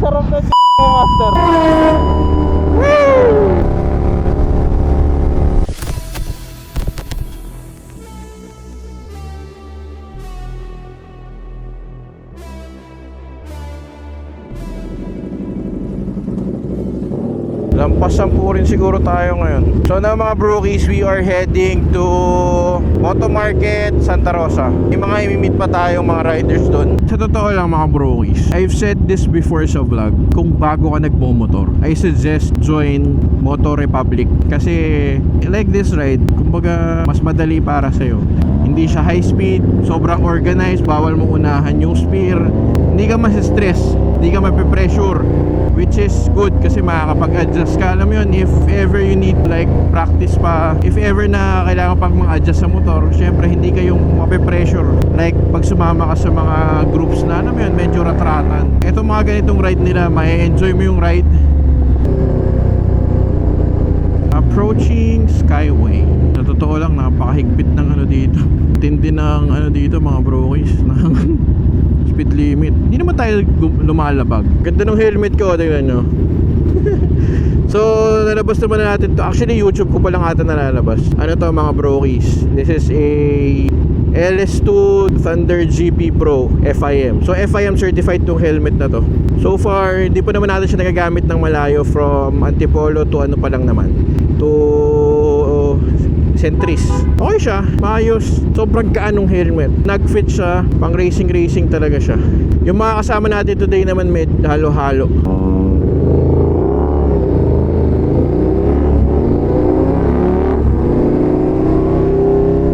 sarap na mo, master. Lampas 10 rin siguro tayo ngayon. So na mga brokies, we are heading to Moto Market Santa Rosa. May mga imimit pa tayong mga riders doon. Sa totoo lang mga brokies, I've said this before sa vlog, kung bago ka nagmomotor, I suggest join Moto Republic. Kasi like this ride, kumbaga mas madali para sa'yo. Hindi siya high speed, sobrang organized, bawal mo unahan yung spear, hindi ka mas-stress, hindi ka mape-pressure, which is good kasi makakapag-adjust ka. Alam mo yun, if ever you need like practice pa, if ever na kailangan pang mag-adjust sa motor, syempre hindi kayong mape-pressure like pag sumama ka sa mga groups na alam mo yun, medyo ratratan. Ito mga ganitong ride nila, ma-enjoy mo yung ride. Approaching Skyway. Sa totoo lang, napakahigpit ng ano dito. Tindi ng ano dito mga brokies, ng speed limit. Hindi naman tayo lumalabag. Ganda ng helmet ko, tingnan nyo. So, nalabas naman na natin to. Actually, YouTube ko pa lang ata nalalabas. Ano to mga brokies? This is a LS2 Thunder GP Pro FIM. So, FIM certified tong helmet na to. So far, hindi pa naman natin siya nagagamit ng malayo, from Antipolo to ano pa lang naman, to Centris. Okay siya, maayos. Sobrang gaanong helmet. Nag-fit siya, pang racing talaga siya. Yung mga kasama natin today naman med halo-halo.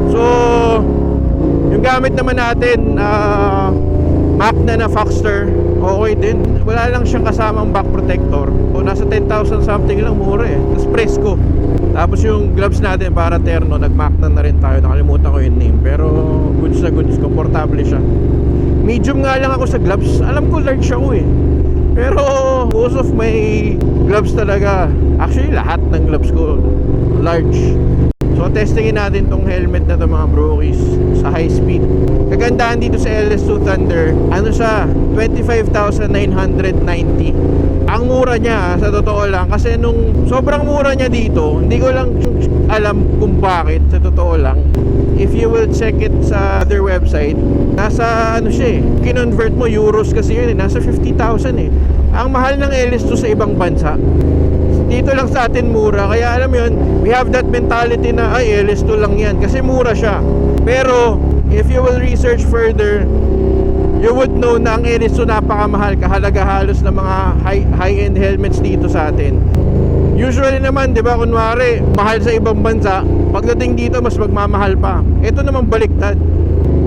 So, yung gamit naman natin, Magna na Foxster, okay din. Wala lang siyang kasamang back protector. O nasa 10,000 something lang, mura eh. Tapos Fresco. Tapos yung gloves natin para terno, nag-Magna na rin tayo. Nakalimutan ko yung name, pero goods na goods, komportable siya. Medium nga lang ako sa gloves. Alam ko large ako eh, pero most of my gloves talaga, actually lahat ng gloves ko large. So testingin natin tong helmet na to mga brokies sa high speed. Kagandahan dito sa LS2 Thunder, ano siya, 25,990. Ang mura niya sa totoo lang, kasi nung sobrang mura niya dito, hindi ko lang alam kung bakit sa totoo lang. If you will check it sa other website, nasa ano siya eh, kinonvert mo euros kasi yun eh, nasa 50,000 eh. Ang mahal ng LS2 sa ibang bansa, dito lang sa atin mura. Kaya alam mo yun, we have that mentality na ay LS2 lang yan kasi mura siya. Pero if you will research further, you would know na ang LS2 napakamahal, kahalaga halos ng mga high-end helmets dito sa atin. Usually naman, di ba, kunwari mahal sa ibang bansa, pagdating dito mas magmamahal pa. Ito naman baliktad.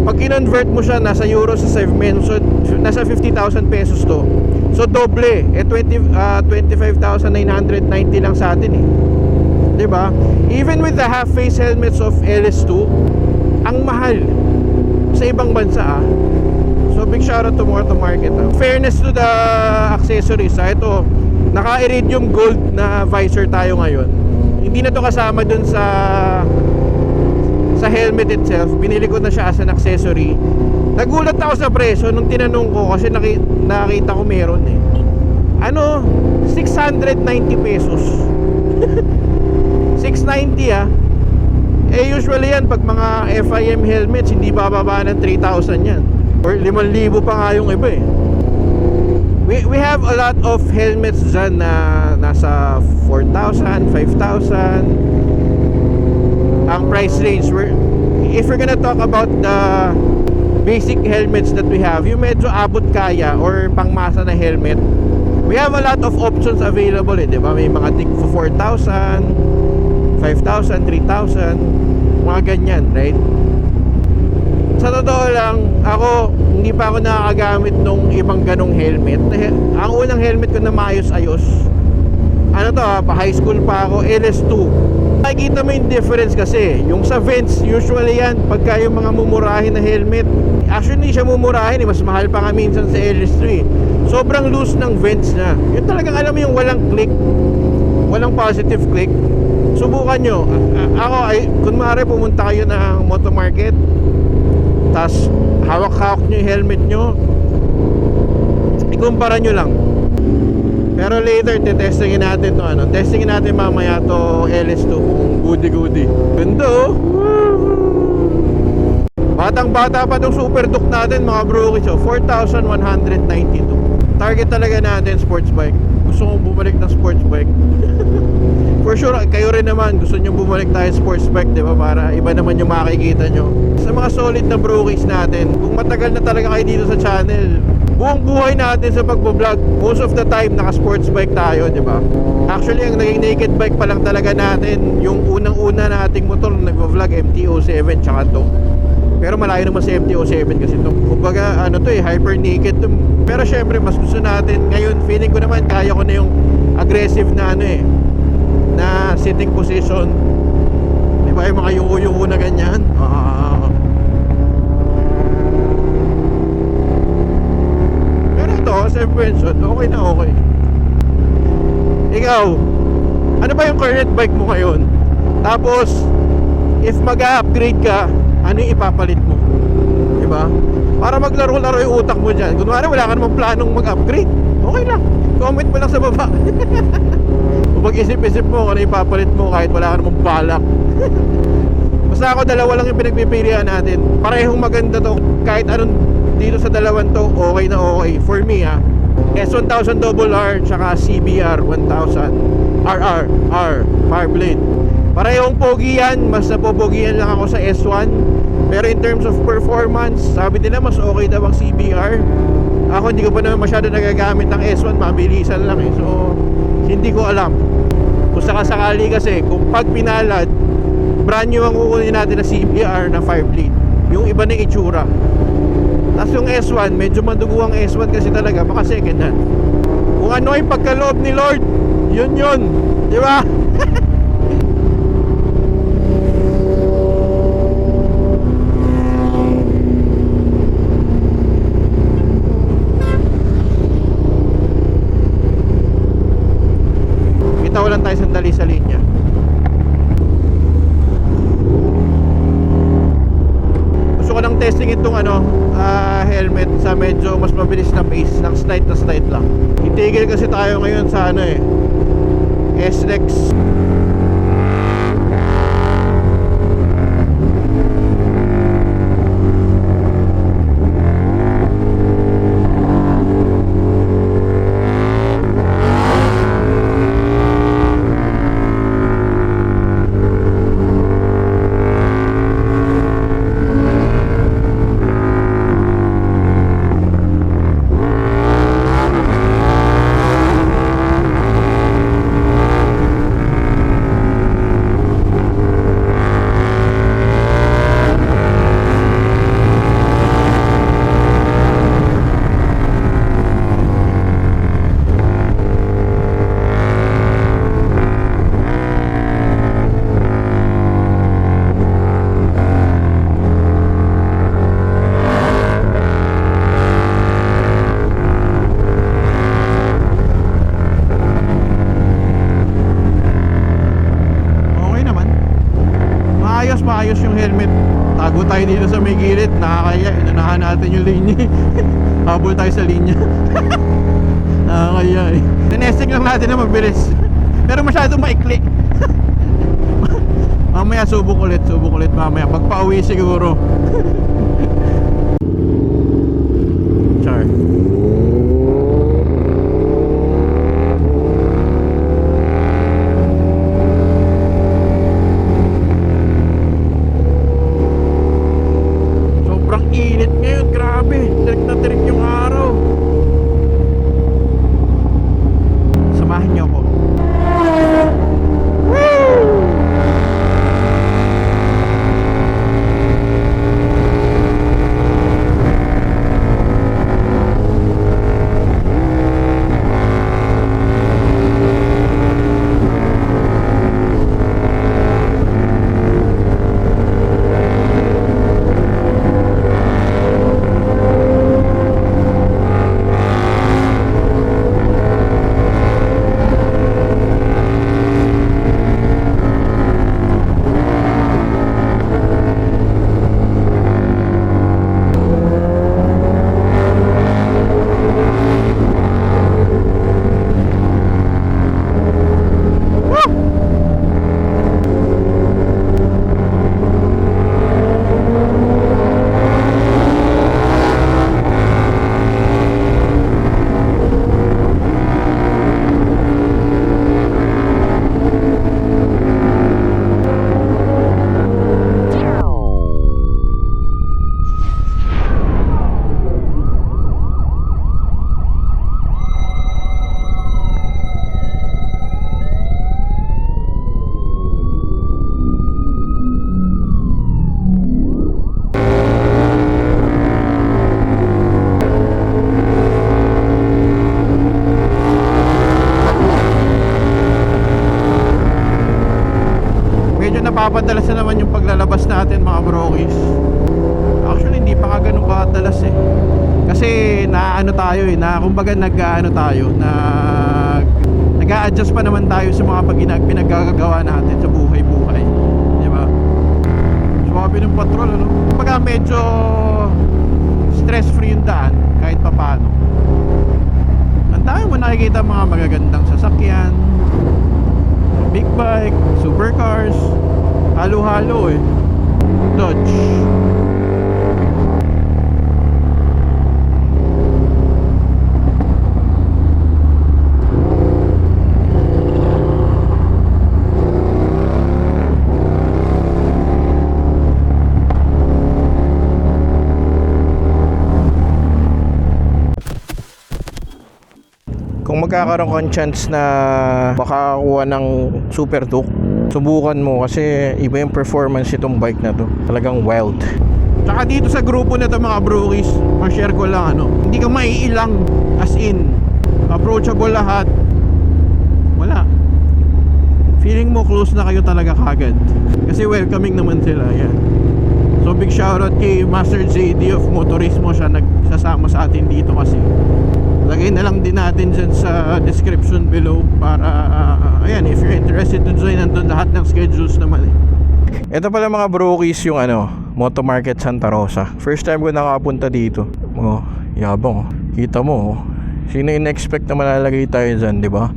Pag kinonvert mo siya, nasa euro sa 7 so nasa 50,000 pesos to. So doble, 25,990 lang sa atin eh. 'Di ba? Even with the half face helmets of LS2, ang mahal sa ibang bansa ah. So big shout out to Moto Market ah. Fairness to the accessories ah. Ito, naka-iridium gold na visor tayo ngayon. Hindi na to kasama dun sa helmet itself. Binili ko na siya as an accessory. Nagulat ako sa presyo nung tinanong ko kasi nakita ko meron eh. Ano? 690 pesos. 690 ah. Eh usually yan pag mga FIM helmets hindi bababa ng 3,000 yan. Or 5,000 pa nga yung iba eh. We have a lot of helmets dyan na nasa 4,000, 5,000 ang price range. If we're gonna talk about the basic helmets that we have, yung medyo abot kaya or pangmasa na helmet, we have a lot of options available eh, di ba? May mga tig for 4,000, 5,000, 3,000, mga ganyan, right? Sa totoo lang, ako hindi pa ako nakakagamit nung ibang ganong helmet. Ang unang helmet ko na maayos-ayos, ano to ha, pa high school pa ako, LS2. Nakikita mo yung difference kasi yung sa vents, usually yan pagka yung mga mumurahin na helmet, actually hindi siya mumurahin eh, mas mahal pa nga minsan sa LS3 eh. Sobrang loose ng vents na, yun talagang alam mo yung walang click, walang positive click. Subukan nyo. Ako ay kunwari pumunta kayo ng Moto Market, tas hawak-hawak nyo yung helmet nyo, ikumpara nyo lang Pero later, testingin natin to ano. Testingin natin mamaya to LS2 kung goody-goody. Ganda oh. Batang-bata pa tong super duke natin mga brokies oh. 4,192. Target talaga natin sports bike. Gusto kong bumalik ng sports bike. For sure, kayo rin naman gusto nyo bumalik tayo sports bike, di ba? Para iba naman yung makikita nyo. Sa mga solid na brokies natin, kung matagal na talaga kayo dito sa channel, buong buhay natin sa pagbablog, most of the time naka sports bike tayo, di ba? Actually, ang naging naked bike pa lang talaga natin, yung unang-una nating motor na nagbablog, MT-07 tsaka to. Pero malayo naman sa MT-07 kasi to. Kumbaga, ano to hyper naked to. Pero syempre, mas gusto natin ngayon, feeling ko naman kaya ko na yung aggressive na na sitting position. Di ba yung mga yuko-yuko na ganyan? Pero ito, suspension, okay na okay. Ikaw, ano ba yung current bike mo ngayon? Tapos, if mag-upgrade ka, ano yung ipapalit mo? Di ba? Para maglaro-laro yung utak mo dyan. Kunwari wala ka namang planong mag-upgrade, okay lang, comment mo lang sa baba. Mag-isip-isip mo kung ano ipapalit mo kahit wala ka namang balak. Basta ako, dalawa lang yung pinagpipilian natin. Parehong maganda to. Kahit anong dito sa dalawan to, okay na okay. For me S1000 RR tsaka CBR 1000 RR Fireblade. Parehong pogi yan. Mas napopogian lang ako sa S1. Pero in terms of performance, sabi nila mas okay daw ang CBR. Ako hindi ko pa naman masyado nagagamit ng S1. Mabilisan lang So hindi ko alam. Kung sakasakali kasi, kung pag pinalad, brand new ang kukunin natin na CBR na Fireblade. Yung iba na itsura. Tapos yung S1, medyo madugo ang S1 kasi talaga, baka second hand. Kung ano ay pagkaloob ni Lord, yun. Di ba? Bitaw lang tayo sandali sa linya. Gusto ko nang testing itong helmet sa medyo mas mabilis na pace, ng slight lang. Itigil kasi tayo ngayon sa S-Lex. Maayos yung helmet. Tago tayo dito sa may gilid, nakakaya, inunahan natin yung linya. Habol tayo sa linya. Nakakaya Tinesting lang natin na mabilis. Pero masyadong maikli. Mamaya subok ulit mamaya. Pagpa-uwi siguro. Char. Init ngayon, grabe. Tirik na tirik yung araw. Samahan niyo ako. Woo! tayo eh, na kumbaga nag-a-adjust pa naman tayo sa mga pinaggagawa natin sa buhay-buhay, di ba? Swabe ng patrol, ano? Kumbaga medyo stress-free yung daan kahit papaano. Ang dami mo nakikita mga magagandang sasakyan, big bike, supercars, halo-halo eh. Dodge. Kung magkakaroon kang chance na makakuha ng Super Duke, subukan mo kasi iba yung performance itong bike na to. Talagang wild. Tsaka dito sa grupo na to mga brokies, ma-share ko lang hindi ka maiilang, as in approachable lahat. Wala. Feeling mo close na kayo talaga kagad. Kasi welcoming naman sila. Yan. So big shoutout kay Master JD of Motorismo, siya nagsasama sa atin dito kasi. Lagay na lang din natin dyan sa description below para ayan, if you're interested to join, nandun lahat ng schedules naman eh. Ito pala mga brokies yung Moto Market Santa Rosa. First time ko nakapunta dito. Oh, yabang. Kita mo. Sino yung expect na malalagay tayo dyan, di ba?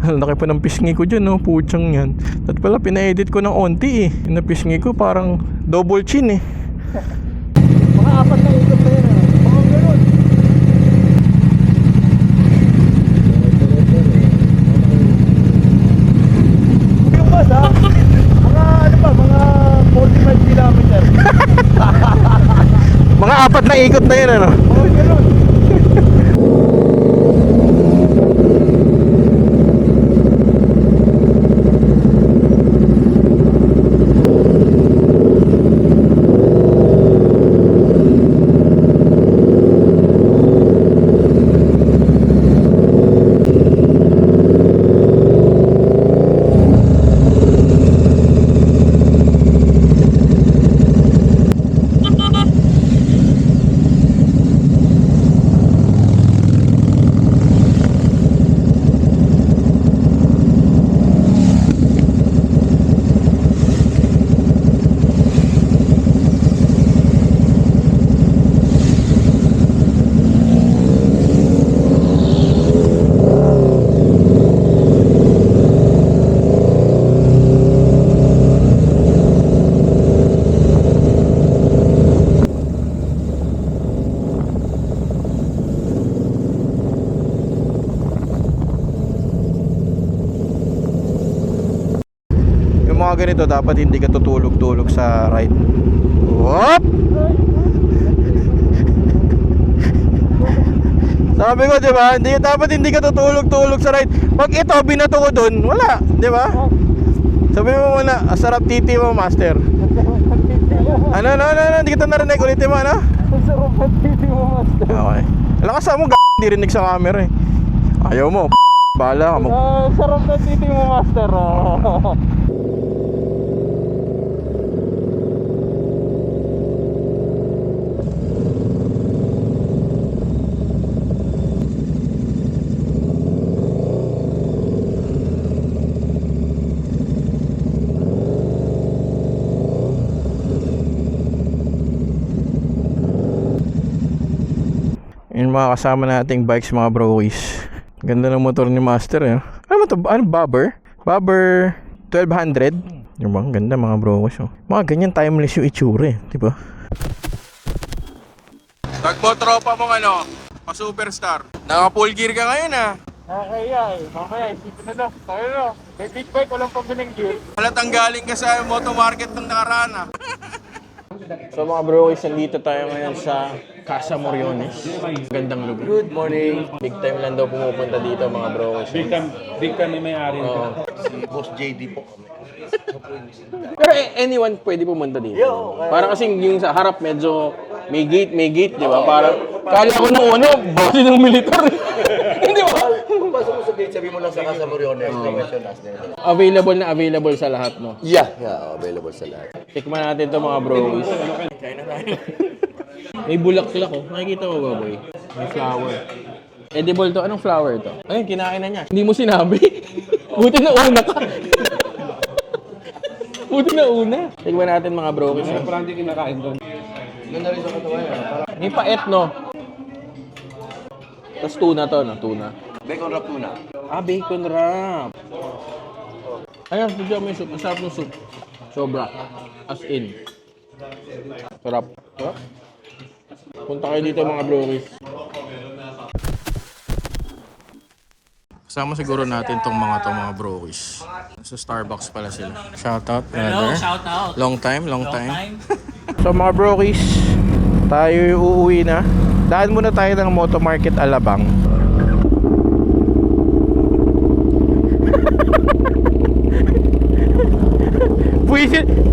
Ang laki pa ng pisngi ko dyan, putsang yan. At pala pina-edit ko ng onti eh. Yung pisngi ko parang double chin eh. Mga apat na ikot na yun. Mga ganun. Yung bus mga 45 kilometer. Mga apat na ikot na yun Oo, ganun. Mga ganito dapat hindi ka tutulog-tulog sa ride. Whoop! Sabi ko, di ba? Dapat hindi ka tutulog-tulog sa ride. Pag ito binato ko dun, wala, di ba? Sabi mo muna, sarap titi mo, master. Ano, hindi kita narinig. Ulitin mo, Sarap ang titi mo, master. Okay. Lakas mo, hindi rinig sa camera eh. Ayaw mo, bahala ka mo. Sarap ng titi mo, master. Yung mga kasama nating bikes, mga brokies. Ganda ng motor ni Master eh. Ano mo to? Ano? Bobber? Bobber 1200? Yung bang ganda mga brokies. Mga ganyan timeless yung itsura eh. Diba? Tagpo tropa mong pa-superstar. Naka-full gear ka ngayon ah. Nakakaya eh. Mamaya, isipin na lang. Tayo na. May big bike, walang pabiling gear. Halatang galing ka sa moto market ng nakaraan ah. So mga brokies, nandito tayo ngayon sa Casa Moriones. Gandang lugar. Good morning. Big time lang daw pumupunta dito mga brokies. Big time may may-ari nito. Si Boss JD po. Pero anyone pwede pumunta dito. Para kasi yung sa harap medyo may gate, di ba? Para kala ko nung base ng militar. Hindi ba? Pagpasok mo sa gate, sabi mo lang sa Casa Moriones, mention last name. Available sa lahat, no? Yeah, available sa lahat. Tikman natin to mga bros. Kain na tayo. May bulaklak oh. Nakikita mo ba, boy? May flower. Edible to. Anong flower to? Ayun, kinain na niya. Hindi mo sinabi. Buti na una ka. Buti na una. Tignan natin mga brokis. Kaya parang hindi kinakain doon. Ganda rin sa katawan niya. Parang May paet, no? Tapos tuna to, no? Tuna. bacon wrap tuna. Ah, bacon wrap. Ayan, tignan mo yung soup. Ang sarap ng soup. Sobra. As in. Sarap. Sarap. Punta kayo dito mga brokis. Kasama siguro natin tong mga brokis. Sa Starbucks pala sila. Shoutout, brother. Shoutout. Long time. So mga brokis, tayo uuwi na. Daan muna tayo ng Moto Market Alabang.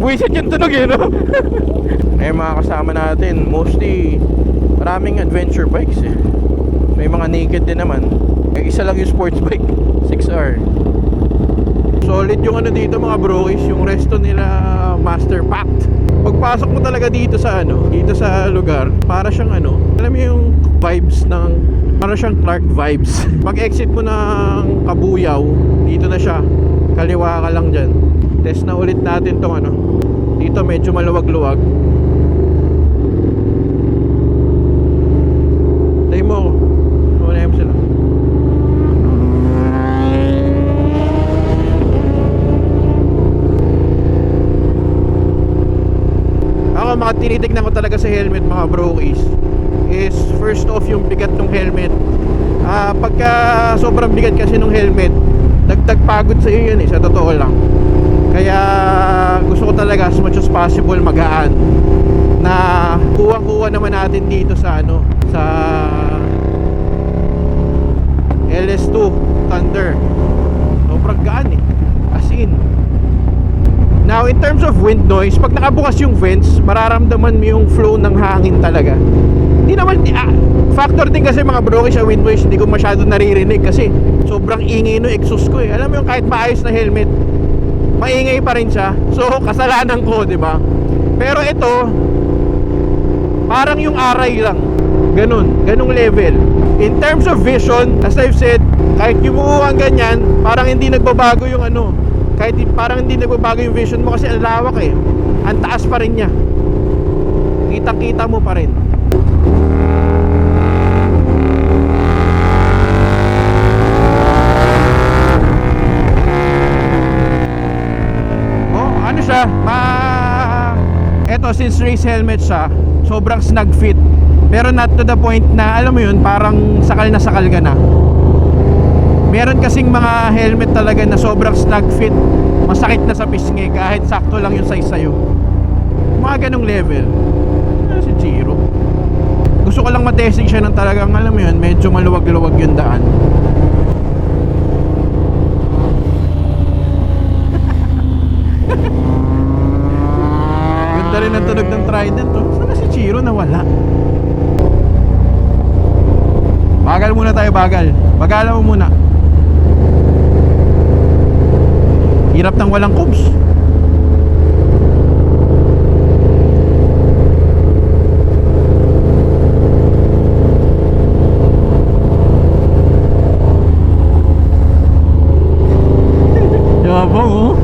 Buwisit yung tunog eh, no? Ay mga kasama natin, mostly maraming adventure bikes eh. May mga naked din naman. May isa lang yung sports bike, 6R. Solid yung ano dito mga brokis, yung resto nila master packed. Pagpasok mo talaga dito sa lugar, para siyang alam mo yung vibes ng, para siyang Clark vibes. Pag exit mo ng Kabuyaw, dito na siya, kaliwa ka lang dyan. Test na ulit natin tong dito medyo maluwag-luwag. Tayo mo ako. Unahem sila. Ako mga tinitignan ko talaga sa helmet mga brokis is first off yung bigat ng helmet. Pagka sobrang bigat kasi ng helmet, dagdag pagod sa iyo yun sa totoo lang. Kaya gusto ko talaga as much as possible magaan na kuha naman natin dito sa sa LS2 Thunder. Sobrang gaan eh. As in. Now in terms of wind noise, pag nakabukas yung vents, mararamdaman mo yung flow ng hangin talaga. Hindi naman factor din kasi mga brokis sa wind noise, hindi ko masyado naririnig kasi sobrang ingay no exhaust ko eh. Alam mo yung kahit maayos na helmet, maingay pa rin siya. So kasalanan ko, 'di ba? Pero ito parang yung aray lang. Ganung level. In terms of vision, as I've said, kahit yumuo ang ganyan, parang hindi nagbabago yung kahit parang hindi nagbabago yung vision mo kasi ang lawak eh. Ang taas pa rin niya. Kita-kita mo pa rin. Siya, eto since race helmet siya, sobrang snug fit. Pero not to the point na alam mo yun, parang sakal ka na. Meron kasing mga helmet talaga na sobrang snug fit, masakit na sa pisngi kahit sakto lang yung size sa'yo. Mga ganong level. Si Giro, gusto ko lang matesting siya ng talagang alam mo yun, medyo maluwag-luwag yung daan. Ganda rin ang tunog ng Trident to. Sana si Chiro nawala? Bagal muna tayo, bagal. Bagalan mo muna. Hirap ng walang cubes. Yabang oh.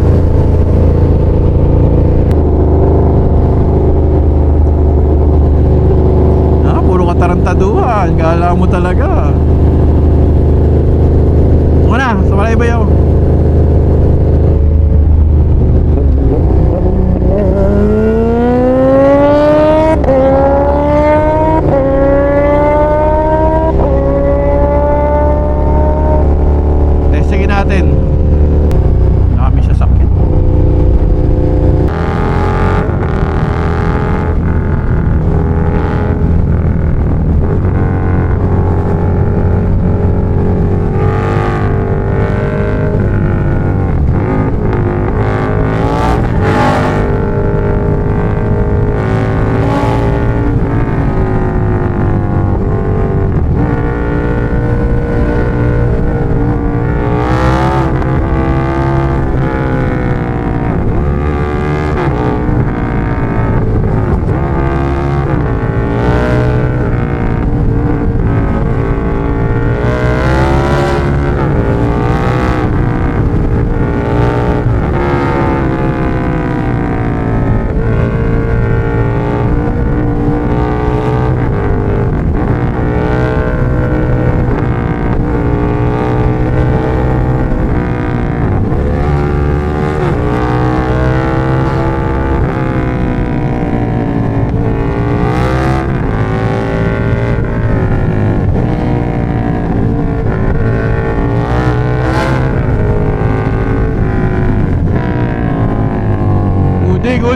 Tarantaduhan, gala mo talaga. Ako na, sumalay ba yun?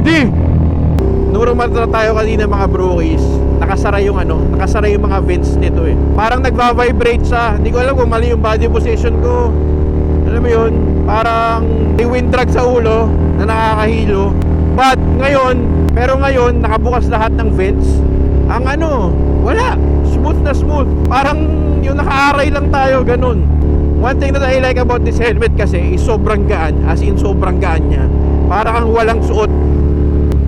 Rudy! Nung rumatra tayo kanina mga brokies, nakasara yung mga vents nito eh. Parang nagva-vibrate siya. Hindi ko alam kung mali yung body position ko. Alam mo yun, parang may wind drag sa ulo na nakakahilo. But ngayon, nakabukas lahat ng vents. Ang wala. Smooth na smooth. Parang yung naka-aray lang tayo, ganun. One thing that I like about this helmet kasi is sobrang gaan. As in, sobrang gaan niya. Parang kang walang suot.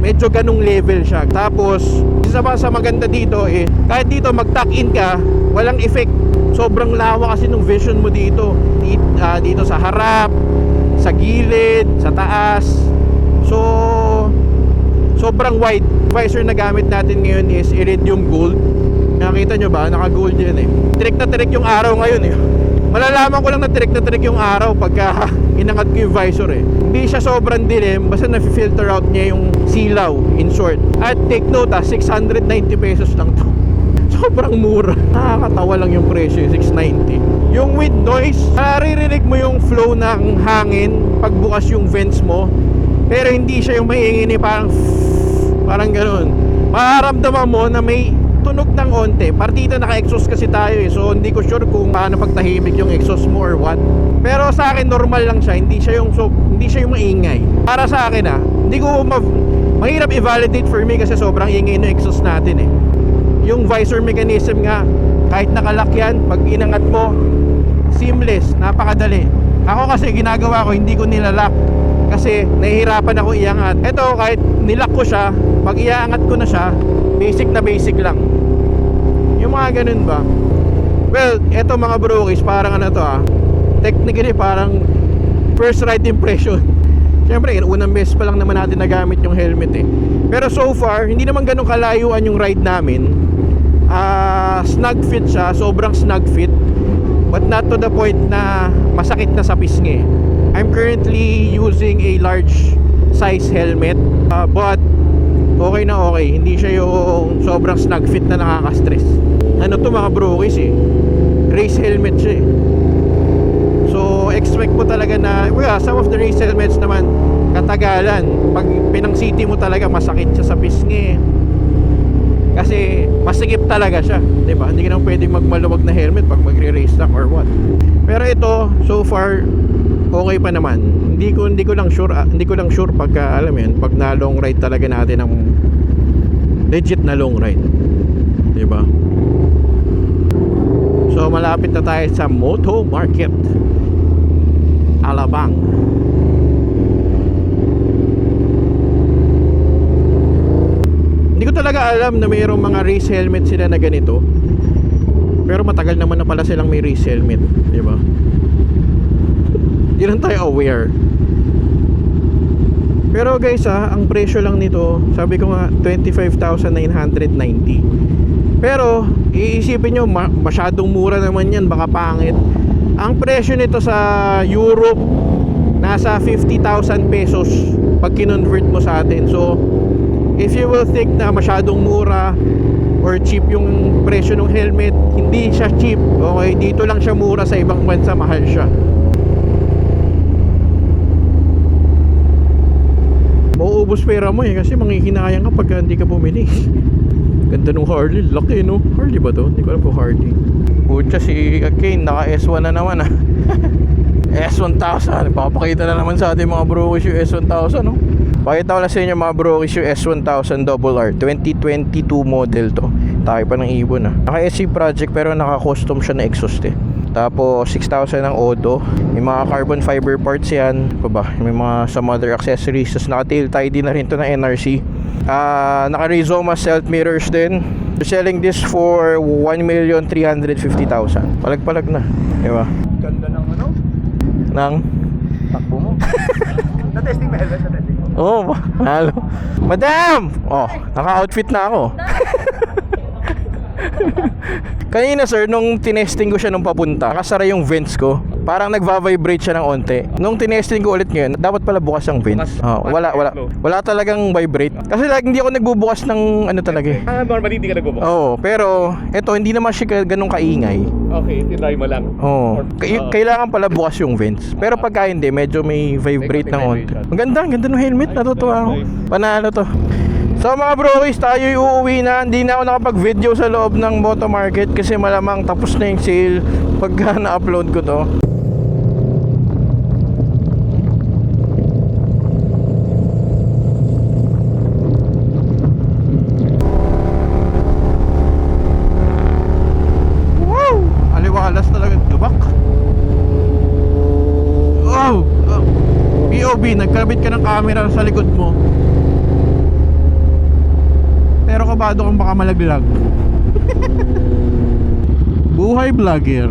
Medyo ganung level siya. Tapos, isa pa sa maganda dito kahit dito mag-tuck in ka, walang effect. Sobrang lawa kasi ng vision mo dito. Dito sa harap, sa gilid, sa taas. So, sobrang wide. Visor na gamit natin ngayon is Iridium Gold. Nakita nyo ba? Naka-gold yan eh. Trick na trick yung araw ngayon eh. Malalaman ko lang na trick yung araw pagka inangat ko yung visor eh. Hindi siya sobrang dilim, basta na-filter out niya yung silaw, in short. At take note 690 pesos lang to. Sobrang mura. Nakakatawa lang yung presyo, 690. Yung wind noise, naririnig mo yung flow ng hangin pagbukas yung vents mo. Pero hindi siya yung maiingin parang ganun. Mararamdaman mo na may tunog ng onte. Partida naka-exhaust kasi tayo eh. So hindi ko sure kung paano pagtahimik yung exhaust mo or what. Pero sa akin normal lang siya. Hindi siya yung maingay. Para sa akin mahirap i-validate for me kasi sobrang ingay ng exhaust natin eh. Yung visor mechanism nga, kahit nakalock yan, pag inangat mo, seamless, napakadali. Ako kasi ginagawa ko, hindi ko nilalak kasi nahihirapan ako iangat. Ito kahit nilock ko siya, pag iaangat ko na siya, basic lang. Yung mga ganun ba? Well, eto mga brokies, parang technically parang first ride impression. Siyempre, unang beses pa lang naman natin nagamit yung helmet eh. Pero so far, hindi naman ganun kalayuan yung ride namin. Snug fit siya, sobrang snug fit. But not to the point na masakit na sa pisngi. I'm currently using a large size helmet, but okay na okay. Hindi siya yung sobrang snug fit na nakaka-stress. To mga brokies eh, race helmet siya eh. So expect mo talaga na some of the race helmets naman katagalan. Pag pinang city mo talaga masakit siya sa pisngi. Kasi masikip talaga siya, 'di ba? Hindi ka nang pwedeng magmaluwag na helmet pag magre-race lang or what. Pero ito so far okay pa naman. Hindi ko lang sure pag alam yun, pag na long ride talaga natin ng legit na long ride. 'Di ba? So malapit na tayo sa Moto Market Alabang. Hindi ko talaga alam na mayroong mga race helmet sila na ganito. Pero matagal naman na pala silang may race helmet, di ba? Hindi lang tayo aware. Pero guys ang presyo lang nito, sabi ko nga 25,990. Pero iisipin nyo, masyadong mura naman yan, baka pangit. Ang presyo nito sa Europe nasa 50,000 pesos pag kinonvert mo sa atin. So if you will think na masyadong mura or cheap yung presyo ng helmet, hindi siya cheap. Okay, dito lang siya mura, sa ibang bansa mahal siya. Mauubos pera mo eh, kasi manghihinayang ka pag hindi ka bumili. Ganda nung Harley, laki no? Harley ba to? Hindi ko alam po Harley. Pucha, si Kane naka S1 na naman S1000, papakita na naman sa ating mga brokies yung S1000 no? Pakita ko lang sa inyo mga brokies yung S1000 RR 2022 model to. Tayo pa ng ibon Naka SC project pero naka custom siya na exhaust eh. Tapos 6,000 ang Odo. May mga carbon fiber parts yan. May mga some other accessories. Tapos naka tail tie din na rin to ng NRC. Naka Rizoma stealth mirrors din. We're selling this for 1,350,000. Palag-palag na, diba? Ganda ng Nang takbo mo. Na-testing mo helmet, na-testing mo. Oo, halo. Madam! Naka-outfit na ako. Kanina sir, nung tinesting ko siya nung papunta, nakasara yung vents ko. parang nagva-vibrate siya ng onte. Nung tinesting ko ulit ngayon, dapat pala bukas ang vents. Wala talagang vibrate. Kasi like, hindi ako nagbubukas ng ano talaga eh. Normally hindi ka nagbubukas. Oo, pero eto hindi naman siya ganun kaingay. Okay, tinry mo lang. Oo. Kailangan pala bukas yung vents. Pero pagka hindi, medyo may vibrate ng onte. Ang ganda ng helmet. Natutuwa ako. Panalo to. So mga brois, tayo'y uuwi na. Hindi na ako nakapag-video sa loob ng Moto Market kasi malamang tapos na yung sale pagka na-upload ko to. Wow! Aliwalas talaga lubak. Wow! POV, nagkabit ka ng camera sa likod mo. Pero kabado kang baka malaglag. Buhay vlogger.